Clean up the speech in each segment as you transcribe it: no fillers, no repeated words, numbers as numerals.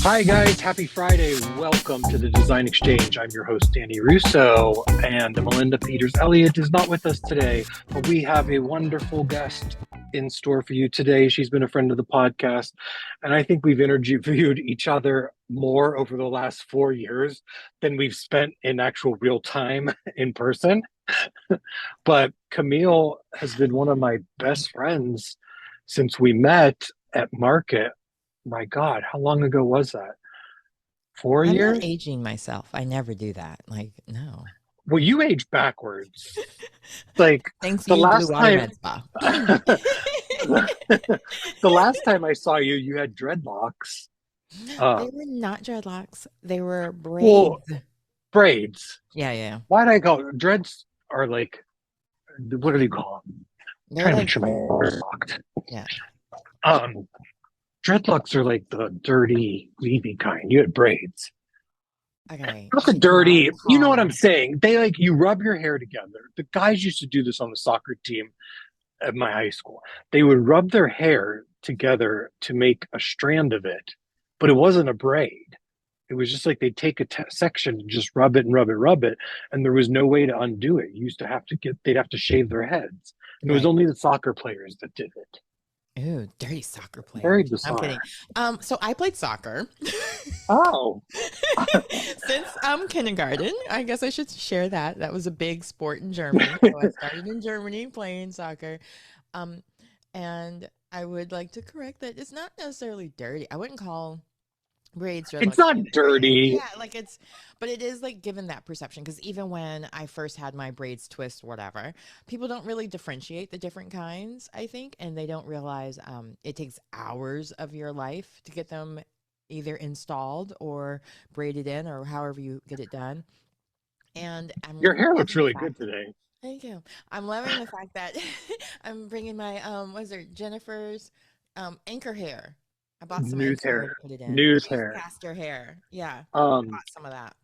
Hi, guys. Happy Friday. Welcome to the Design Exchange. I'm your host, Danny Russo, and Melinda Peters Elliott is not with us today, but we have a wonderful guest in store for you today. She's been a friend of the podcast, and I think we've interviewed each other more over the last 4 years than we've spent in actual real time in person. But Camille has been one of my best friends since we met at Market. My God, how long ago was that? Four I'm not years? aging myself. I never do that. No. Well, you age backwards. Like Thanks the you, Blue last Water time, Med Spa. the last time I saw you, you had dreadlocks. They Uh, were not dreadlocks. They were well, braids. braids. Yeah. Why did I call it? Dreads are like, what do you call them? I'm They're trying to make like, sure my hair is locked. yeah. Um, Dreadlocks are like the dirty, weavy kind. You had braids. Okay. Not the I do not dirty, you know what I'm recall. saying? They like you rub your hair together. The guys used to do this on the soccer team at my high school. They would rub their hair together to make a strand of it, but it wasn't a braid. It was just like they'd take a section and just rub it and rub it, rub it, and there was no way to undo it. You used to have to they'd have to shave their heads. And it was Right. only the soccer players that did it. Ooh, dirty soccer Very players. I'm bizarre. kidding. So I played soccer Oh, since kindergarten. I guess I should share that. That was a big sport in Germany. So I started in Germany playing soccer. Um, and I would like to correct that it's not necessarily dirty. I wouldn't call braids it's dreadlocks not either. dirty. Yeah, like it's, but it is like given that perception because even when I first had my braids twist, whatever, people don't really differentiate the different kinds, I think, and they don't realize it takes hours of your life to get them either installed or braided in or however you get it done. And I'm Your hair looks loving the really fact. good today. Thank you. I'm loving the fact that I'm bringing my was it Jennifer's anchor hair. I bought some News anchor hair hair. to put it in. News hair. Newscaster hair. Yeah. I Um, bought some of that.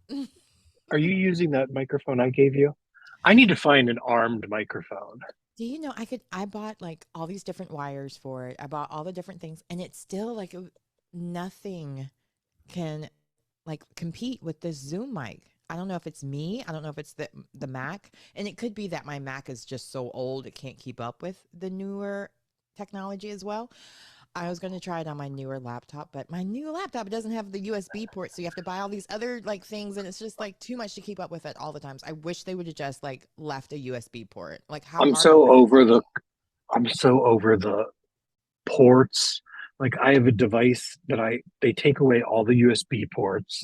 are you using that microphone I gave you? I need to find an armed microphone. Do you know I bought like all these different wires for it. I bought all the different things and it's still like nothing can like compete with this Zoom mic. I don't know if it's me. I don't know if it's the Mac. And it could be that my Mac is just so old it can't keep up with the newer technology as well. I was going to try it on my newer laptop, but my new laptop doesn't have the USB port, so you have to buy all these other like things, and it's just like too much to keep up with at all the times. I wish they would have just like left a USB port. Like, how I'm hard so would it over be? the I'm so over the ports. Like I have a device that I they take away all the USB ports.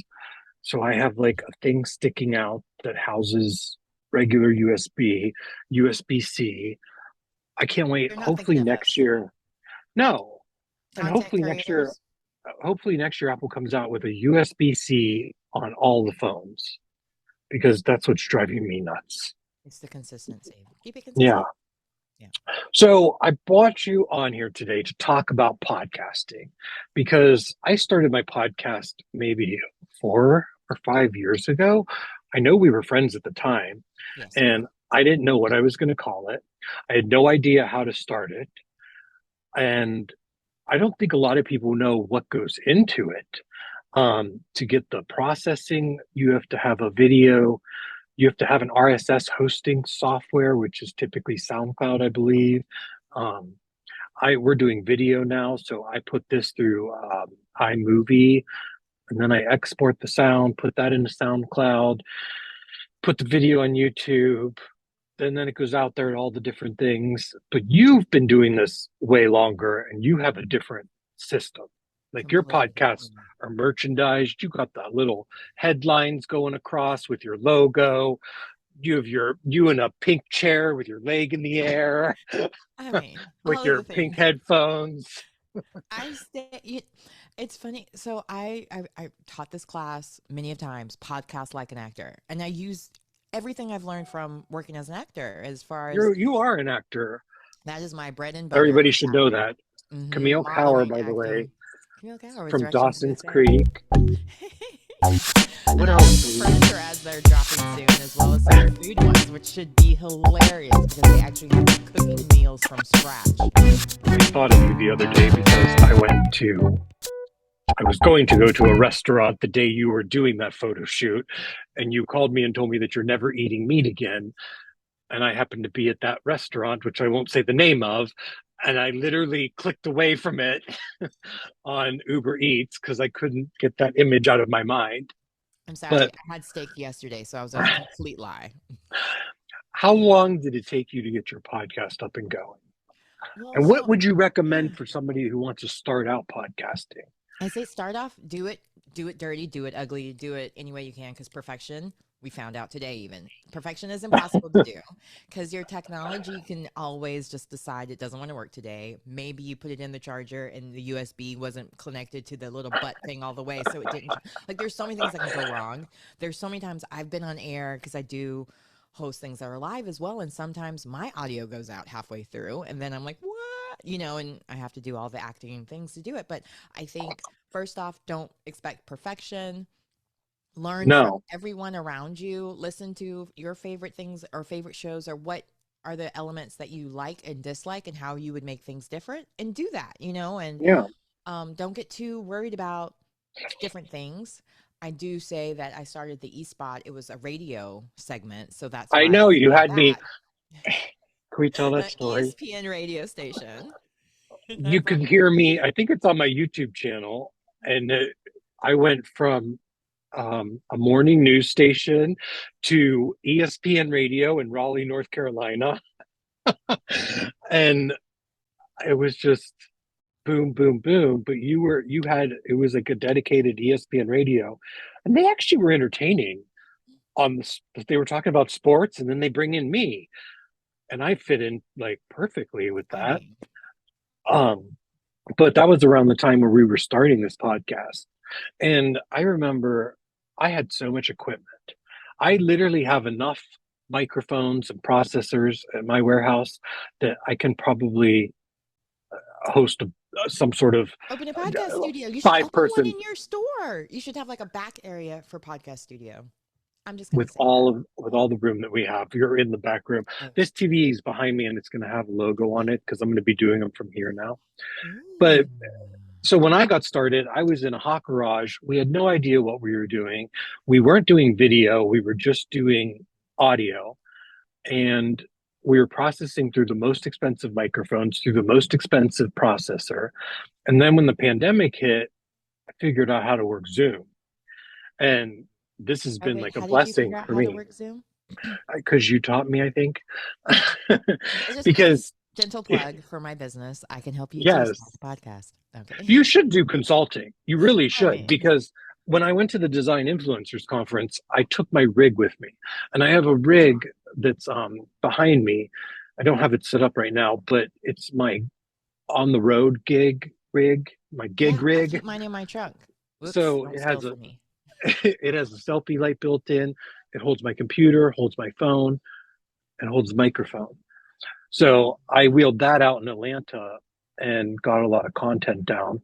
So I have like a thing sticking out that houses regular USB, USB-C. I can't wait. You're not thinking of us, No. And content creators. hopefully next year Apple comes out with a USB-C on all the phones because that's what's driving me nuts. It's the consistency. Keep it Yeah. consistent. Yeah. So I brought you on here today to talk about podcasting because I started my podcast maybe 4 or 5 years ago. I know we were friends at the time Yes, we and were. I didn't know what I was going to call it. I had no idea how to start it. And I don't think a lot of people know what goes into it. To get the processing, you have to have a video, you have to have an RSS hosting software, which is typically SoundCloud, I believe. Um, we're doing video now, so I put this through iMovie, and then I export the sound, put that into SoundCloud, put the video on YouTube, and then it goes out there and all the different things. But you've been doing this way longer, and you have a different system. Like your Completely podcasts different. are merchandised. You got the little headlines going across with your logo. You have you in a pink chair with your leg in the air, I mean, with all of your the pink things. headphones. I stay. It's funny. So I taught this class many of times, podcast like an actor, and I use everything I've learned from working as an actor. As far as You are an actor. that is my bread and butter Everybody is should know acting. that. Camille Cower, Modeling, by the way, acting. Camille Cower with from Directions Dawson's USA. Creek. And What I have else? some furniture ads that are dropping soon, as well as some food ones, which should be hilarious because they actually have cooking meals from scratch. I thought of you the other day because I went to I was going to go to a restaurant the day you were doing that photo shoot, and you called me and told me that you're never eating meat again. And I happened to be at that restaurant, which I won't say the name of, and I literally clicked away from it on Uber Eats because I couldn't get that image out of my mind. I'm sorry, But I had steak yesterday, so I was a complete lie. how long did it take you to get your podcast up and going? Well, And what so would you recommend for somebody who wants to start out podcasting? I say start off, do it dirty, do it ugly, do it any way you can, because perfection, we found out today even, perfection is impossible to do because your technology can always just decide it doesn't want to work today. Maybe you put it in the charger and the USB wasn't connected to the little butt thing all the way, so it didn't. Like, there's so many things that can go wrong. There's so many times I've been on air because I do host things that are live as well, and sometimes my audio goes out halfway through, and then I'm like, what? And I have to do all the acting and things to do it. But I think first off, don't expect perfection. Learn from No, everyone around you. Listen to your favorite things or favorite shows, or what are the elements that you like and dislike, and how you would make things different, and do that, and yeah, don't get too worried about different things. I do say that I started the E Spot. It was a radio segment, so that's I why know it's you called had me. that. Can we tell that An story? ESPN radio station. You can hear me. I think it's on my YouTube channel, and I went from a morning news station to ESPN radio in Raleigh, North Carolina, and it was just boom, boom, boom. But you had it was like a dedicated ESPN radio, and they actually were entertaining. On they were talking about sports, and then they bring in me, and I fit in like perfectly with I that. mean, Um, but that was around the time where we were starting this podcast. And I remember I had so much equipment. I literally have enough microphones and processors at my warehouse that I can probably host some sort of open a podcast studio. You should five open one person in your store. You should have like a back area for podcast studio. I'm just gonna with say that. all the room that we have. You're in the back room. Oh. This TV is behind me and it's going to have a logo on it because I'm going to be doing them from here now. Ooh. But so when I got started, I was in a hot garage. We had no idea what we were doing. We weren't doing video, we were just doing audio. And we were processing through the most expensive microphones, through the most expensive processor. And then when the pandemic hit, I figured out how to work Zoom. And this has Oh been wait, like a how did you blessing figure out for how to me work Zoom? because you taught me, I think. It's just a Because, gentle plug for my business. I can help you too start yes, a podcast. Okay. you should do consulting. You really I should, mean, because when I went to the Design Influencers Conference, I took my rig with me. And I have a rig that's behind me. I don't have it set up right now, but it's my on the road gig rig, my gig yeah, I rig. keep mine in my trunk. Whoops, So don't steal from me. it has a selfie light built in. It holds my computer, holds my phone, and holds the microphone. So I wheeled that out in Atlanta and got a lot of content down.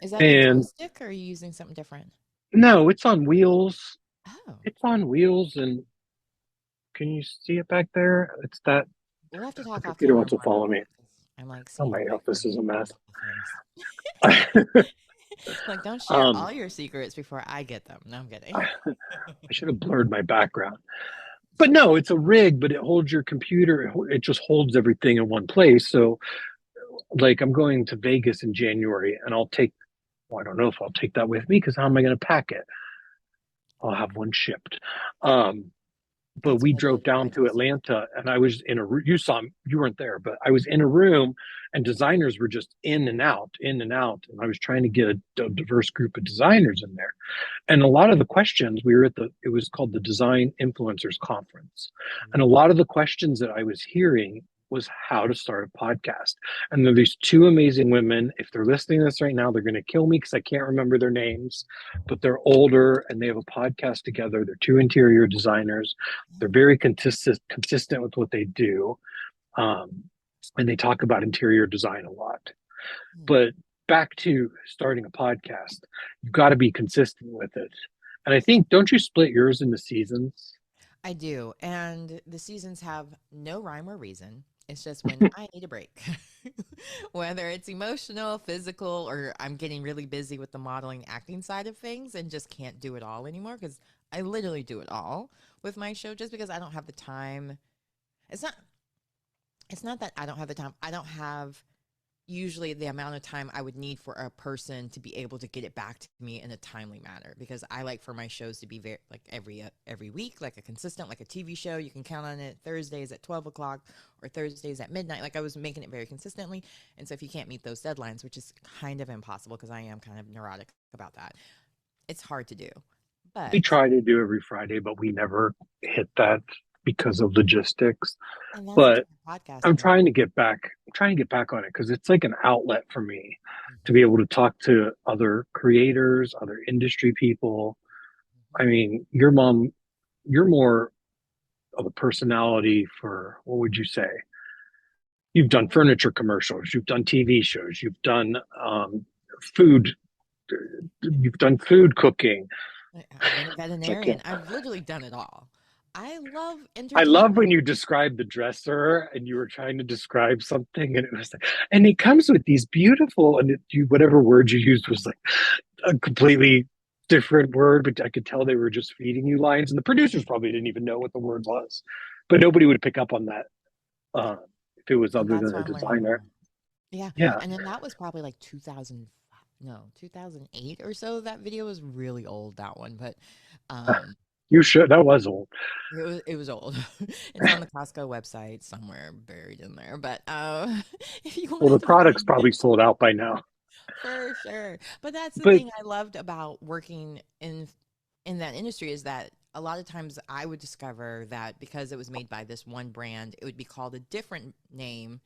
Is that a glow And stick or are you using something different? no, it's on wheels. Oh, It's on wheels, and can you see it back there? It's that we'll have to the talk off computer camera wants to more follow about me. that. 'Cause I'm like Oh, seeing my like office is a really mess. cool things. Like, don't share um, all your secrets before I get them. No, I'm kidding. I should have blurred my background. But no, it's a rig, but it holds your computer. It just holds everything in one place. So, like, I'm going to Vegas in January, and well, I don't know if I'll take that with me because how am I going to pack it? I'll have one shipped. Um, but That's we one of the drove down to requirements. Atlanta, and I was in a you weren't there, but I was in a room, and designers were just in and out, in and out, and I was trying to get a diverse group of designers in there. And a lot of the questions we were at it was called the Design Influencers Conference, and a lot of the questions that I was hearing was how to start a podcast. And there are these two amazing women. If they're listening to this right now, they're going to kill me because I can't remember their names, but they're older and they have a podcast together. They're two interior designers. They're very consistent with what they do. Um, and they talk about interior design a lot. Mm. But back to starting a podcast, you've got to be consistent with it. And I think, don't you split yours into seasons? I do. And the seasons have no rhyme or reason. It's just when I need a break, whether it's emotional, physical, or I'm getting really busy with the modeling, acting side of things and just can't do it all anymore because I literally do it all with my show just because I don't have the time. It's not it's not that I don't have the time. I don't have usually the amount of time I would need for a person to be able to get it back to me in a timely manner because I like for my shows to be very like every week, like a consistent, like a TV show. You can count on it Thursdays at 12 o'clock or Thursdays at midnight. Like I was making it very consistently. And so if you can't meet those deadlines, which is kind of impossible because I am kind of neurotic about that, it's hard to do. We But try to do every Friday, but we never hit that because of logistics. and that's the But thing with I'm podcasting. trying to get back, I'm trying to get back on it because it's like an outlet for me to be Mhm, able to talk to other creators, other industry people. I mhm. mean, your mom, you're more of a personality for what would you say? You've done furniture commercials, you've done TV shows, food, you've done food cooking. I've been a I veterinarian. can't. I've literally done it all. I love I love entertainment. when you describe the dresser and you were trying to describe something, and it was like, and it comes with these beautiful, and whatever word you used was like a completely different word, but I could tell they were just feeding you lines, and the producers probably didn't even know what the word was, but nobody would pick up on that if it was And other that's than why a I'm learning designer. more. Yeah. Yeah, And then that was probably like 2000, no, 2008 or so. That video was really old, that one, but um you should. That was old. it was old. It's on the Costco website somewhere buried in there. But if you Well, the wanted to product's find probably it, sold out by now. for sure. But that's the But thing I loved about working in that industry is that a lot of times I would discover that because it was made by this one brand, it would be called a different name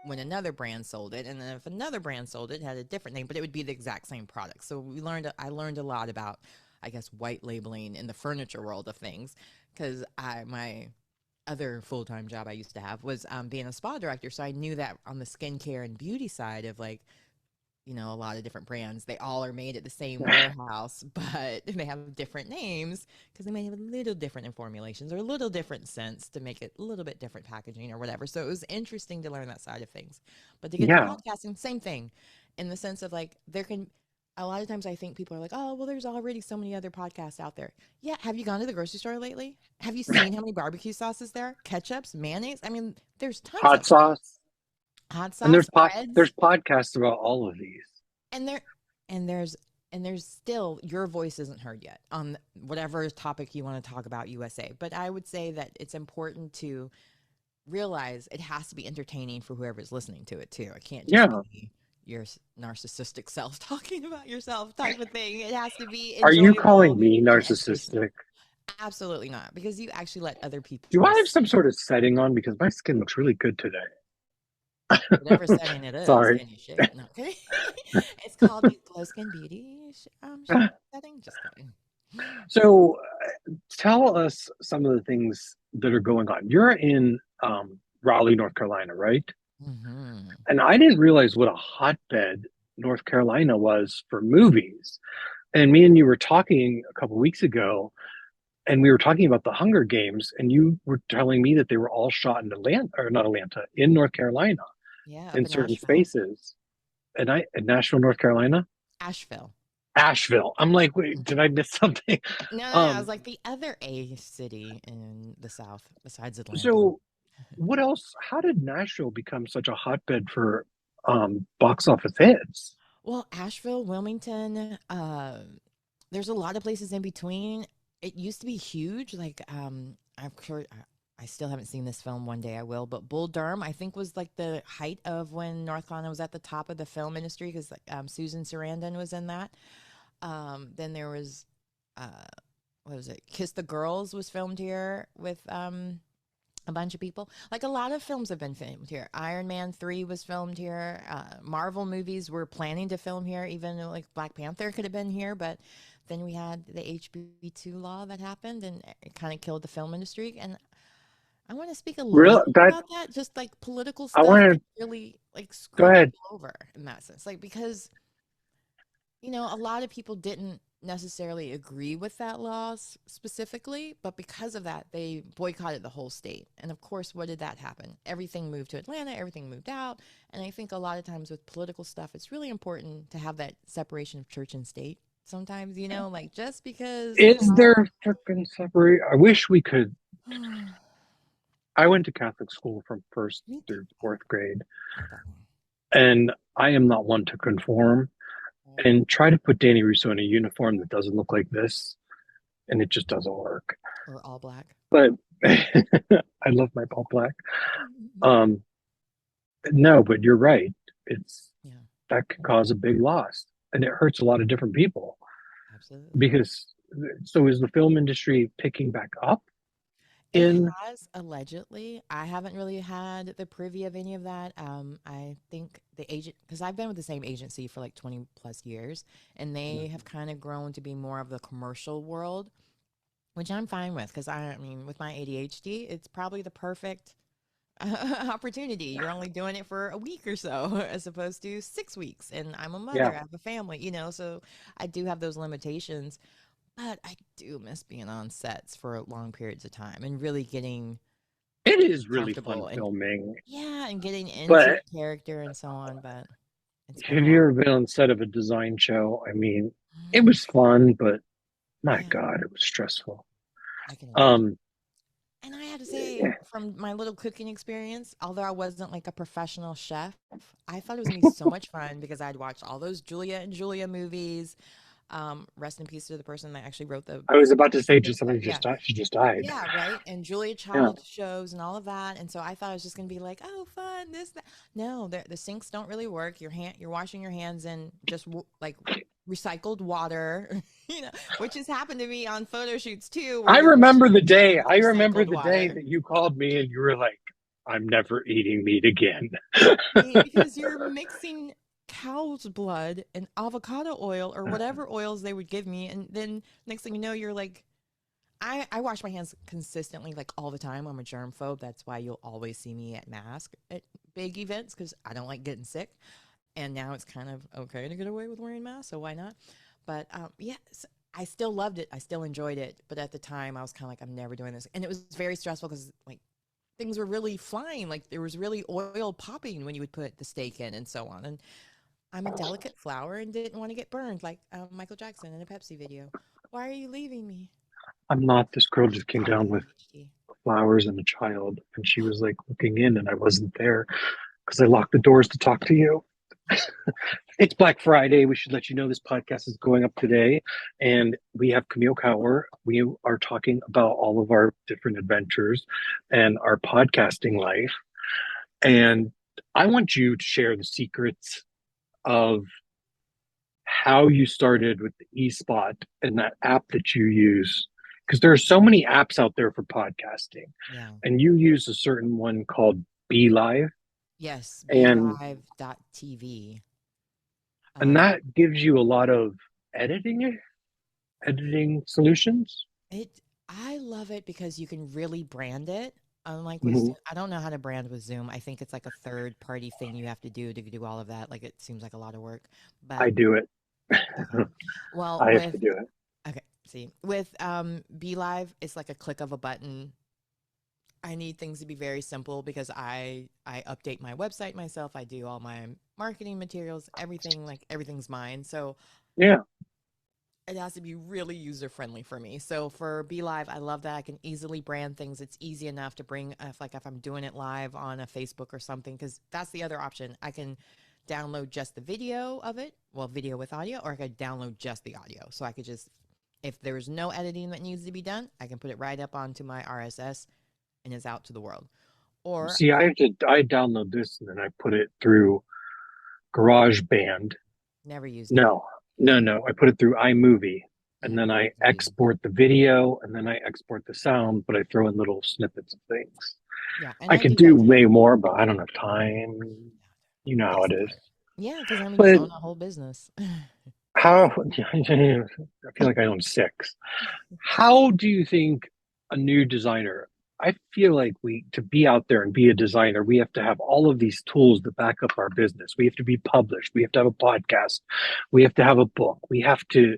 when another brand sold it, and then if another brand sold it, it had a different name, but it would be the exact same product. So I learned a lot about, I guess, white labeling in the furniture world of things, because I my other full time job I used to have was being a spa director, so I knew that on the skincare and beauty side of like a lot of different brands. They all are made at the same warehouse, but they have different names because they may have a little different in formulations or a little different scents to make it a little bit different packaging or whatever. So it was interesting to learn that side of things. But to get to yeah, podcasting, same thing in the sense of like a lot of times I think people are like, oh, well, there's already so many other podcasts out there. Yeah. Have you gone to the grocery store lately? Have you seen how many barbecue sauces there are? Ketchups, mayonnaise? I mean, there's tons hot of them. sauce, Hot and sauce, breads, there's podcasts about all of these. and there and there's still your voice isn't heard yet on whatever topic you want to talk about USA. But I would say that it's important to realize it has to be entertaining for whoever's listening to it too. It can't just Yeah. be your narcissistic self talking about yourself type of thing. It has to be Are you enjoyable calling me and educational. narcissistic? Absolutely not, because you actually let other Do I people have some sort of setting on because my skin looks really good today? whatever setting it is, Sorry. can you share it? No, okay. It's called the glow skin beauty setting. Just kidding. So tell us some of the things that are going on. You're in Raleigh, North Carolina, right? Hmm. And I didn't realize what a hotbed North Carolina was for movies. And me and you were talking a couple weeks ago, and we were talking about the Hunger Games, and you were telling me that they were all shot in Atlanta, or not Atlanta, in North Carolina, Yeah, up in in certain Asheville. spaces. And in Nashville, North Carolina, Asheville. Asheville. I'm like, wait, did Mhm. I miss something? No, no, no. I was Um, like the other A city in the South besides Atlanta. so what else? How did Nashville become such a hotbed for box office hits? Well, Asheville, Wilmington, there's a lot of places in between. It used to be huge. Like, I'm sure I still haven't seen this film. One day I will. But Bull Durham, I think, was like the height of when North Carolina was at the top of the film industry because Susan Sarandon was in that. Then there was, uh, what was it? Kiss the Girls was filmed here with a bunch of people. Like a lot of films have been filmed here. Iron Man 3 was filmed here. Marvel movies were planning to film here, even though, like Black Panther could have been here. But then we had the HB2 law that happened and it kind of killed the film industry. And I want to speak a little Real bit that about that. Just like political I stuff want can to really like go screw ahead. people over in that sense. Like, because a lot of people didn't. necessarily agree with that law specifically, but because of that, they boycotted the whole state. And of course, what did that happen? Everything moved to Atlanta, everything moved out. And I think a lot of times with political stuff, it's really important to have that separation of church and state. Sometimes, like just because Is there freaking separate? I wish we could. me I went to Catholic school from first too. through fourth grade, Not that long. and I am not one to conform and try to put Danny Russo in a uniform that doesn't look like this, and it just doesn't work. Or all black. But I love my Paul Black. Um, no, but you're right. It's Yeah, that can cause a big loss, and it hurts a lot of different people absolutely. because. So is the film industry picking back up It in? has allegedly. I haven't really had the privy of any of that. I think the agent, because I've been with the same agency for like 20 plus years, and they have kind of grown to be more of the commercial world, which I'm fine with because I mean, with my ADHD, it's probably the perfect opportunity. You're only doing it for a week or so as opposed to 6 weeks. And I'm a mother, Yeah, I have a family, so I do have those limitations. But I do miss being on sets for long periods of time and really getting it is really fun comfortable and filming. yeah, and getting into But the character and so on. But it's been have a you while. ever been on set of a design show? I mean, it Mm, was fun, but my yeah, God, it was stressful. I can imagine. Um, And I had to say, from my little cooking experience, although I wasn't like a professional chef, I thought it was gonna be so much fun because I'd watched all those Julia and Julia movies. Rest in peace to the person that actually wrote I was about to say the just somebody yeah. just died. She just died. Yeah, right. And Julia Yeah, Child shows and all of that. And so I thought it was just gonna be like, oh, fun, this, that. No, the sinks don't really work. You're washing your hands in just like recycled water, which has happened to me on photo shoots too, where I you're washing remember your the day. hands with I remember recycled the day water. that you called me and you were like, "I'm never eating meat again." Because you're mixing cow's blood and avocado oil or whatever oils they would give me, and then next thing you know, you're like, I wash my hands consistently, like all the time. I'm a germ phobe. That's why you'll always see me at mask at big events because I don't like getting sick. And now it's kind of okay to get away with wearing masks, so why not? But yes, I still loved it. I still enjoyed it. But at the time, I was kind of like, I'm never doing this, and it was very stressful because like things were really flying. Like there was really oil popping when you would put the steak in and so on. And I'm a delicate flower and didn't want to get burned like Michael Jackson in a Pepsi video. Why are you leaving me? I'm not. This girl just came Probably down with ADHD. flowers and a child, and she was like looking in, and I wasn't there because I locked the doors to talk to you. It's Black Friday. We should let you know this podcast is going up today. And we have Camille Cower. We are talking about all of our different adventures and our podcasting life. And I want you to share the secrets of how you started with the eSpot and that app that you use. Because there are so many apps out there for podcasting. Yeah. And you use a certain one called Be Live. Yes, And BeLive.tv. and Um, that gives you a lot of editing solutions. it I love it because you can really brand it. Unlike with Mhm. Zoom, I don't know how to brand with Zoom. I think it's like a third party thing you have to do all of that. Like it seems like a lot of work. I But do it. okay. Well, I have with to do it. okay, see. With Be Live, it's like a click of a button. I need things to be very simple because I update my website myself. I do all my marketing materials, everything, like everything's mine. So Yeah. it has to be really user friendly for me. So for Be Live, I love that I can easily brand things. It's easy enough to bring if I'm doing it live on a Facebook or something, because that's the other option. I can download just the video of it, well, video with audio, or I could download just the audio. So I could just, if there's no editing that needs to be done, I can put it right up onto my RSS and it's out to the world. Or See, I download this and then I put it through GarageBand. never used it. No, no. I put it through iMovie and then I Easy. export the video and then I export the sound, but I throw in little snippets of things. Yeah, and I I could do do that too. way more, but I don't have time. You know how That's it is. smart. Yeah, because I mean, you But own a whole business. how, I feel like I own six. How do you think a new designer? I feel like to be out there and be a designer, we have to have all of these tools to back up our business. We have to be published. We have to have a podcast. We have to have a book. We have to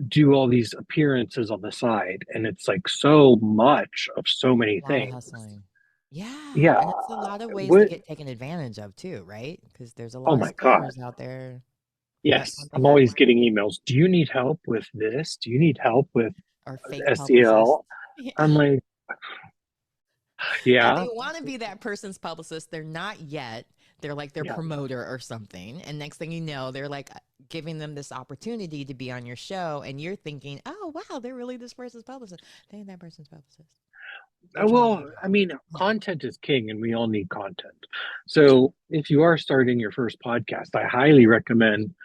do all these appearances on the side, and it's like so much of so many A lot of things. hustling. Yeah, Yeah. and it's a lot of ways to What? get taken advantage of too, right? Because there's a Oh lot of my God. scammers out there. That's Yes. one I'm thing I've always learned. getting emails. Do you need help with this? Do you need help with Or fake publicists. SEL? I'm like, And yeah, they want to be that person's publicist. They're not yet. They're like their yeah. promoter or something. And next thing you know, they're like giving them this opportunity to be on your show. And you're thinking, oh, wow, they're really this person's publicist. They ain't that person's publicist. They're trying to Well, get I mean, you. content is king and we all need content. So if you are starting your first podcast, I highly recommend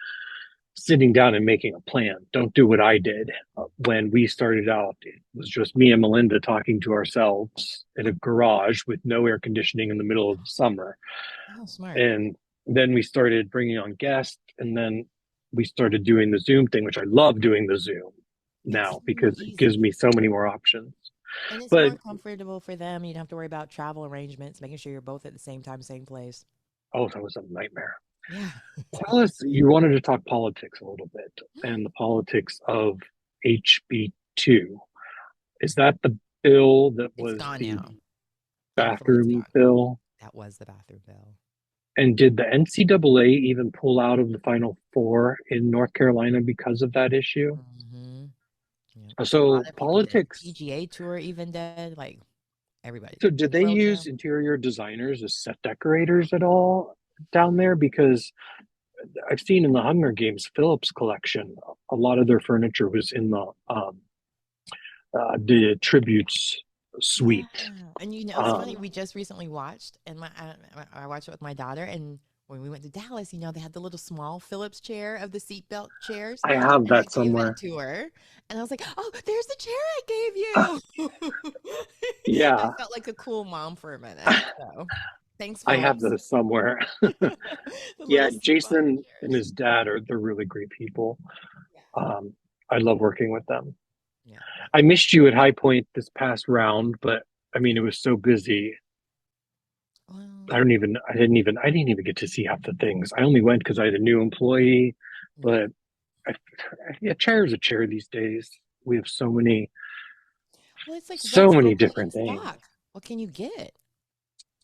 sitting down and making a plan. Don't do what I did when we started out. It was just me and Melinda talking to ourselves in a garage with no air conditioning in the middle of the summer. Oh, smart. And then we started bringing on guests, and then we started doing the Zoom thing, which I love doing the Zoom It's now so because it gives easy. me so many more options. And it's But more comfortable for them. You don't have to worry about travel arrangements, making sure you're both at the same time, same place. oh, that was a nightmare. Yeah. Tell us, you wanted to talk politics a little bit and the politics of HB2. Is that the bill that It's was gone the now. Thankfully, it's bathroom gone. bill? That was the bathroom bill. And did the NCAA even pull out of the Final Four in North Carolina because of that issue? Hmm. Yeah. A So lot of people did. politics. PGA Tour even did. Like everybody So did. did they Pro use Am. interior designers as set decorators at all down there? Because I've seen in the Hunger Games Phillips collection, a lot of their furniture was in the tributes Yeah. suite. And it's funny. Um, We just recently watched, and I watched it with my daughter. And when we went to Dallas, they had the little small Phillips chair of the seatbelt chairs, I have and I that gave that somewhere. to her. And I was like, "Oh, there's the chair I gave you." I Yeah, felt like a cool mom for a minute. So, thanks, I have Phillips. those somewhere. The Yeah, little seatbelt Jason and chairs. his dad are they're really great people. Yeah. Um, I love working with them. Yeah. I missed you at High Point this past round, but I mean it was so busy. Well, I didn't even get to see half the things. I only went because I had a new employee, yeah. but I, yeah, chair is a chair these days. We have Well, it's like so what's many open in different things. stock? What can you get?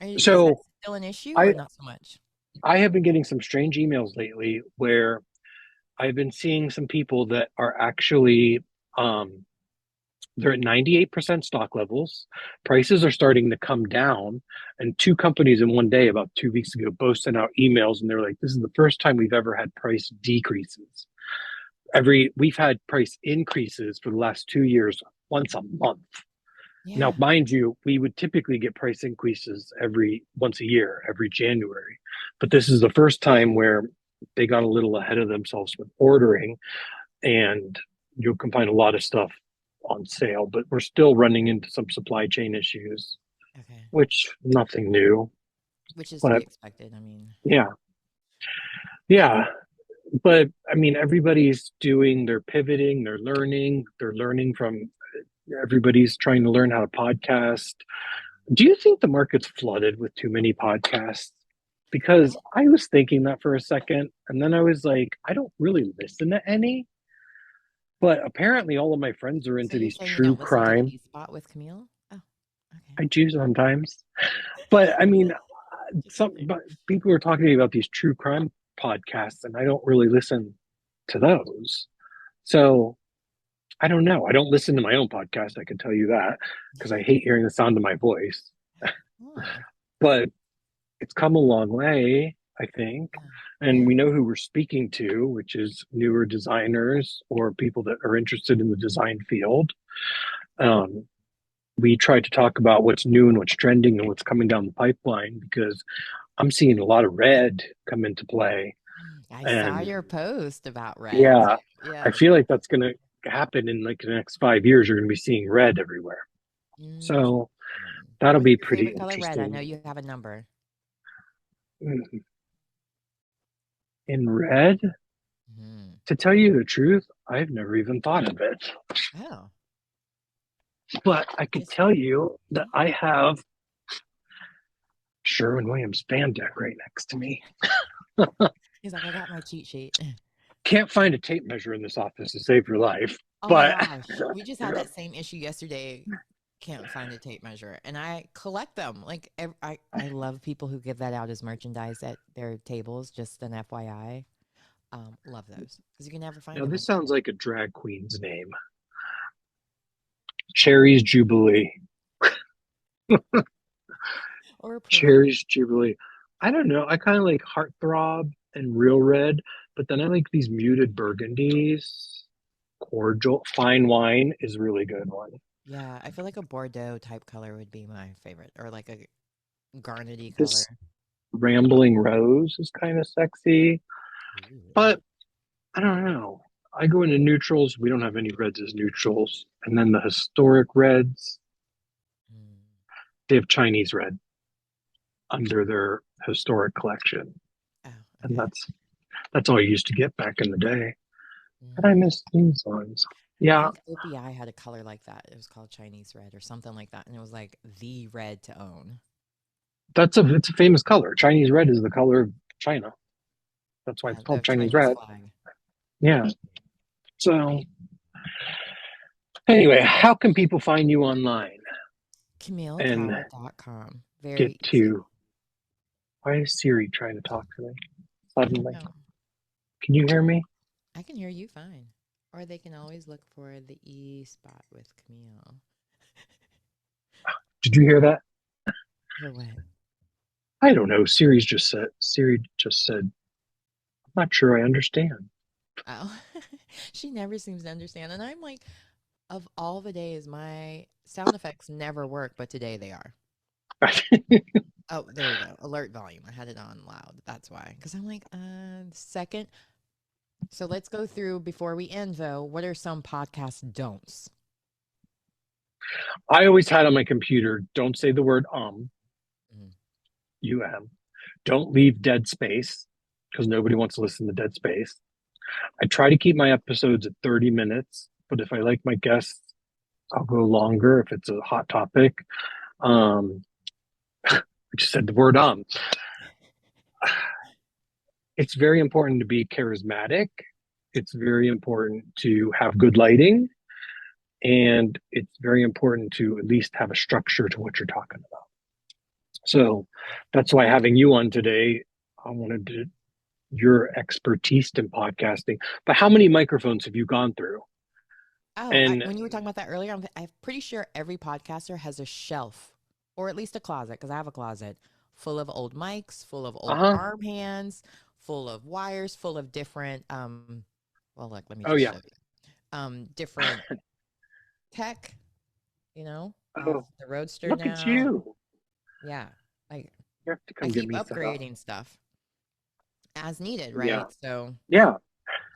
Is that So still an issue or I not so much? I have been getting some strange emails lately where I've been seeing some people that are actually um, they're at 98% stock levels. Prices are starting to come down. And two companies in one day, about 2 weeks ago, both sent out emails and they're like, this is the first time we've ever had price decreases. We've had price increases for the last 2 years, once a month. Now, Yeah. mind you, we would typically get price increases every once a year, every January. But this is the first time where they got a little ahead of themselves with ordering, and you can find a lot of stuff on sale, but we're still running into some supply chain issues, Okay. which nothing new. Which is to be But expected. I mean, yeah, yeah. But I mean, everybody's doing, they're pivoting, they're learning from everybody's trying to learn how to podcast. Do you think the market's flooded with too many podcasts? Because I was thinking that for a second, and then I was like, I don't really listen to any, but apparently all of my friends are so into you're these saying you true don't listen to crime. Key Spot with Camille? Oh, okay. I do sometimes, but I mean, Just some kidding. but people are talking to me about these true crime podcasts, and I don't really listen to those. So I don't know. I don't listen to my own podcast. I can tell you that because I hate hearing the sound of my voice. Oh, But it's come a long way, I think. yeah. And we Yeah. know who we're speaking to, which is newer designers or people that are interested in the design field. Um, we try to talk about what's new and what's trending and what's coming down the pipeline because I'm seeing a lot of red come into play. I saw And your post about red too. yeah, I Yes. feel like that's going to happen in like the next 5 years. You're going to be seeing red everywhere. Mm. So that'll What's be your pretty favorite color? Red. I know interesting. you have a number. In red, Mm. to tell you the truth, I've never even thought of it. Oh, But I could just tell you that mhm. I have Sherwin Williams band deck right next to me. He's like, I got my cheat sheet. Can't find a tape measure in this office to save your life. Oh my But gosh, we just had that same issue yesterday. Can't find a tape measure, and I collect them. Like I love people who give that out as merchandise at their tables. Just an FYI, love those because you can never find now them this anymore. sounds like a drag queen's name. Cherry's Jubilee. Or a parade. Cherry's Jubilee. I don't know. I kind of like Heartthrob and Real Red, but then I like these muted burgundies. Cordial. Fine wine is a really good one. Yeah, I feel like a Bordeaux type color would be my favorite, or like a garnety color. This Rambling Rose is kind of sexy, Ooh. but I don't know. I go into neutrals. We don't have any reds as neutrals. And then the historic reds, Mm. they have Chinese red under their historic collection. Oh, And okay. that's all I used to get back in the day. And I Mm. miss these ones. I Yeah, think OPI had a color like that. It was called Chinese red or something like that, and it was like the red to own. it's a famous color. Chinese red is the color of China. That's why Yeah, it's the called Chinese Chinese red. flag. Yeah. So anyway, how can people find you online and CamilleCower.com. get Very easy. to why is Siri trying to talk to me I don't suddenly? know. Can you hear me? I can hear you fine. Or they can always look for the E spot with Camille. Did you hear that? Or what? I don't know. Siri just said, I'm not sure I understand. Oh, she never seems to understand. And I'm like, of all the days, my sound effects never work, but today they are. Oh, there we go. Alert volume. I had it on loud. That's why. Because I'm like, second. So let's go through before we end, though. What are some podcast don'ts? I always had on my computer, don't say the word Mm. um. Don't leave dead space because nobody wants to listen to dead space. I try to keep my episodes at 30 minutes, but if I like my guests, I'll go longer if it's a hot topic. Um, I just said the word It's very important to be charismatic. It's very important to have good lighting. And it's very important to at least have a structure to what you're talking about. So that's why having you on today, I wanted to, your expertise in podcasting. But how many microphones have you gone through? Oh, And when you were talking about that earlier, I'm pretty sure every podcaster has a shelf or at least a closet, because I have a closet full of old mics, full of old uh-huh. arm hands, full of wires, full of different, well, look, let me Oh just yeah. show you. Different tech, I have Oh, the Roadster look at now. you. Yeah. Like You have to I come get keep me set up. upgrading stuff as needed, Yeah. right? So Yeah.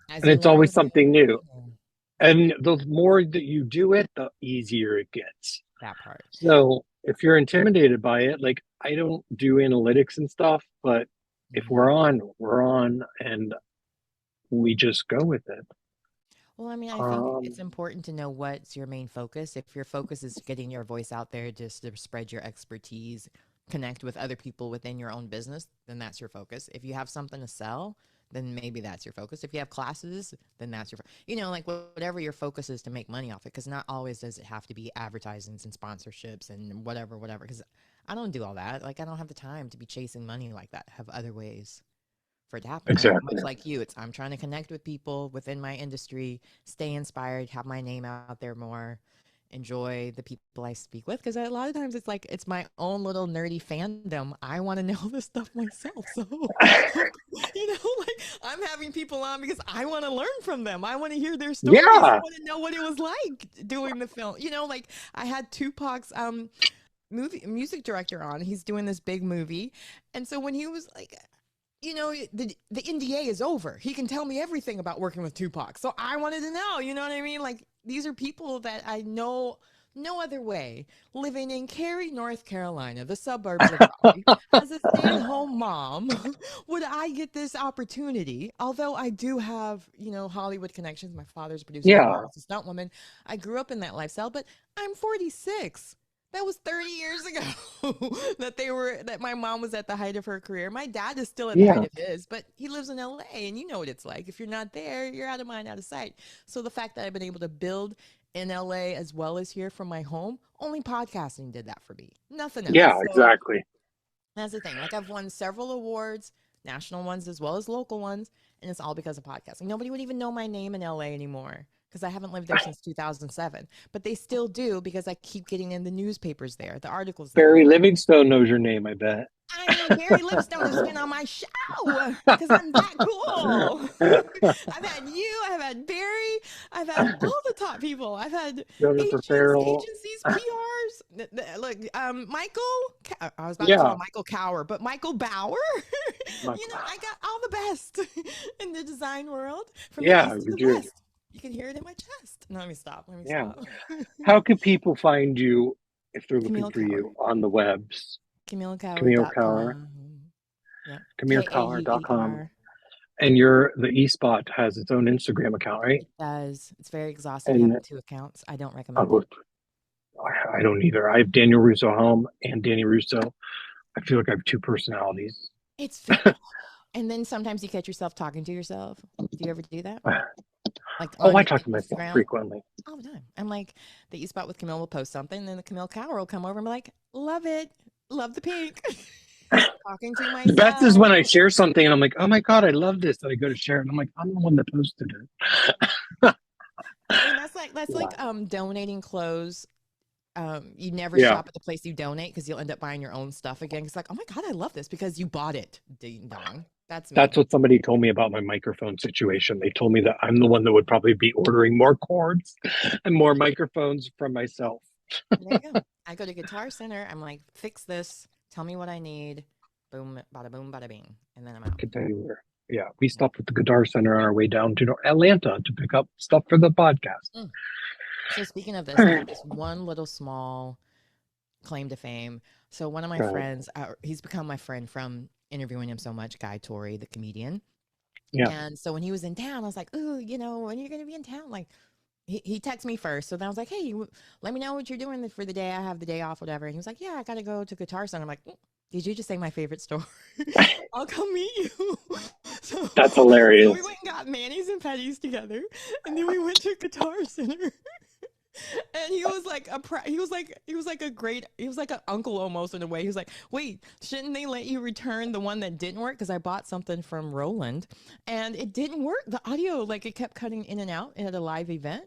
as And you it's learn, always you something new. know, And the more that you do it, the easier it gets. that part. So if you're intimidated by it, like I don't do analytics and stuff, but if Hmm. we're on, and we just go with it. Well, I mean, I think Um, it's important to know what's your main focus. If your focus is getting your voice out there just to spread your expertise, connect with other people within your own business, then that's your focus. If you have something to sell, then maybe that's your focus. If you have classes, then that's like whatever your focus is to make money off it. Because not always does it have to be advertisements and sponsorships and whatever. Because I don't do all that. Like, I don't have the time to be chasing money like that. I have other ways for it to happen. I'm exactly. much like you. I'm trying to connect with people within my industry, stay inspired, have my name out there more, enjoy the people I speak with. Because a lot of times it's like it's my own little nerdy fandom. I want to know this stuff myself. So, like I'm having people on because I want to learn from them. I want to hear their stories. I Yeah. want to know what it was like doing the film. Like I had Tupac's movie music director on. He's doing this big movie, and so when he was like, the NDA is over. He can tell me everything about working with Tupac. So I wanted to know, you know what I mean? Like these are people that I know no other way. Living in Cary, North Carolina, the suburbs of Raleigh, as a stay-at-home mom, would I get this opportunity? Although I do have, Hollywood connections. My father's a producer, my Yeah. mom's a stunt woman. I grew up in that lifestyle, but I'm 46. That was 30 years ago that my mom was at the height of her career. My dad is still at the height Yeah. of his, but he lives in LA and you know what it's like. If you're not there, you're out of mind, out of sight. So the fact that I've been able to build in LA as well as here from my home, only podcasting did that for me. Nothing else. Yeah, So exactly. that's the thing. Like I've won several awards, national ones as well as local ones, and it's all because of podcasting. Nobody would even know my name in LA anymore because I haven't lived there since 2007. But they still do because I keep getting in the newspapers there, the articles there. Barry Livingstone knows your name, I bet. I mean, Barry Livingstone has been on my show because I'm that cool. I've had you, I've had Barry, I've had all the top people. I've had Jennifer agents, Farrell. agencies, PRs. Look, Michael, I was about to call Yeah. him Michael Cower, but Michael Bauer. My, I got all the best in the design world from the yeah, east to you the do. west. You can hear it in my chest. No, let me stop. Let me Yeah. stop. How can people find you if they're looking Camille for Cower. you on the webs? Camille Cower, CamilleCower.com. Yep. CamilleCower.com. Kauer. And the eSpot has its own Instagram account, right? It does. It's very exhausting And having two accounts. I don't recommend oh, it. I don't either. I have Daniel Russo home and Danny Russo. I feel like I have two personalities. It's very, and then sometimes you catch yourself talking to yourself. Do you ever do that? Like Oh, on I talk to myself Instagram? frequently. All the time. I'm like, the E Spot with Camille will post something, and then the Camille Cower will come over and be like, love it. Love the pink. Talking to The best is myself. when I share something and I'm like, oh my God, I love this. And I go to share it and I'm like, I'm the one that posted it. I mean, that's Yeah. like donating clothes. You never Yeah. shop at the place you donate because you'll end up buying your own stuff again. It's like, oh my God, I love this because you bought it. Ding dong. That's me. That's what somebody told me about my microphone situation. They told me that I'm the one that would probably be ordering more cords and more microphones from myself. There you go. I go to Guitar Center. I'm like, fix this. Tell me what I need. Boom, bada bing. And then I'm I out. can tell you where. Yeah, we stopped at the Guitar Center on our way down to Atlanta to pick up stuff for the podcast. Mm. So speaking of this, I have this one little small claim to fame. So one of my friends, he's become my friend from interviewing him so much, Guy Torrey, the comedian. Yeah. And so when he was in town, I was like, ooh, when you're going to be in town? Like, he texted me first. So then I was like, hey, let me know what you're doing for the day. I have the day off, whatever. And he was like, yeah, I got to go to Guitar Center. I'm like, did you just say my favorite store? I'll come meet you. So, That's hilarious. So we went and got manis and petties together. And then we went to Guitar Center. And he was like an uncle almost in a way. He was like, wait, shouldn't they let you return the one that didn't work? Because I bought something from Roland and it didn't work. The audio, like it kept cutting in and out at a live event.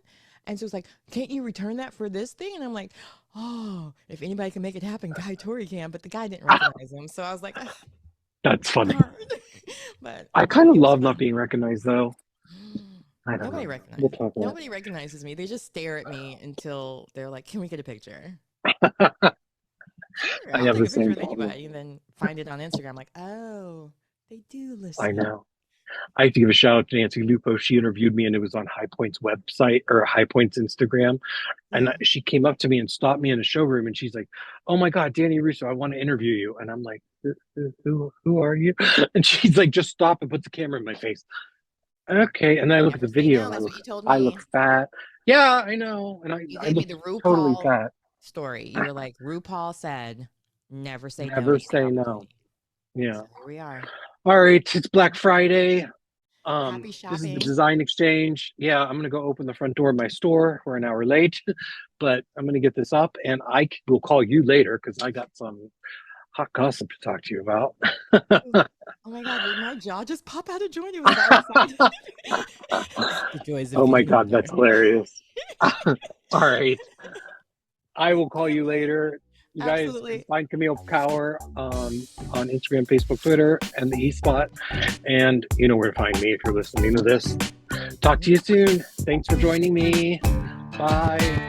And so it's like, can't you return that for this thing? And I'm like, oh, if anybody can make it happen, Guy Torrey can. But the guy didn't recognize him. So I was like, that's funny. But I kind of love fun. not being recognized though. I don't Nobody know. recognizes Nobody recognizes me. They just stare at me until they're like, can we get a picture? I I'll have take the a picture same with problem. anybody and then find it on Instagram. Like, oh, they do listen. I know. I have to give a shout out to Nancy Lupo. She interviewed me and it was on High Point's website or High Point's Instagram. And she came up to me and stopped me in a showroom and she's like, oh my God, Danny Russo, I want to interview you. And I'm like, who are you? And she's like, just stop and put the camera in my face. Okay. And then I look at the video and I look fat. Yeah, I know. And you I gave me look the RuPaul totally fat. story. You were like, RuPaul said, never say no. Never say no. Yeah. So here we are. All right. It's Black Friday. Happy This is the shopping. design exchange. Yeah, I'm gonna go open the front door of my store. We're an hour late, but I'm gonna get this up, and I will call you later because I got some hot gossip to talk to you about. Oh my God, did my jaw just pop out of joint? It was that excited. The joys of Oh my getting God, older. that's hilarious. All right, I will call you later. You guys can find Camille Cower on Instagram, Facebook, Twitter, and the eSpot. And you know where to find me if you're listening to this. Talk to you soon. Thanks for joining me. Bye.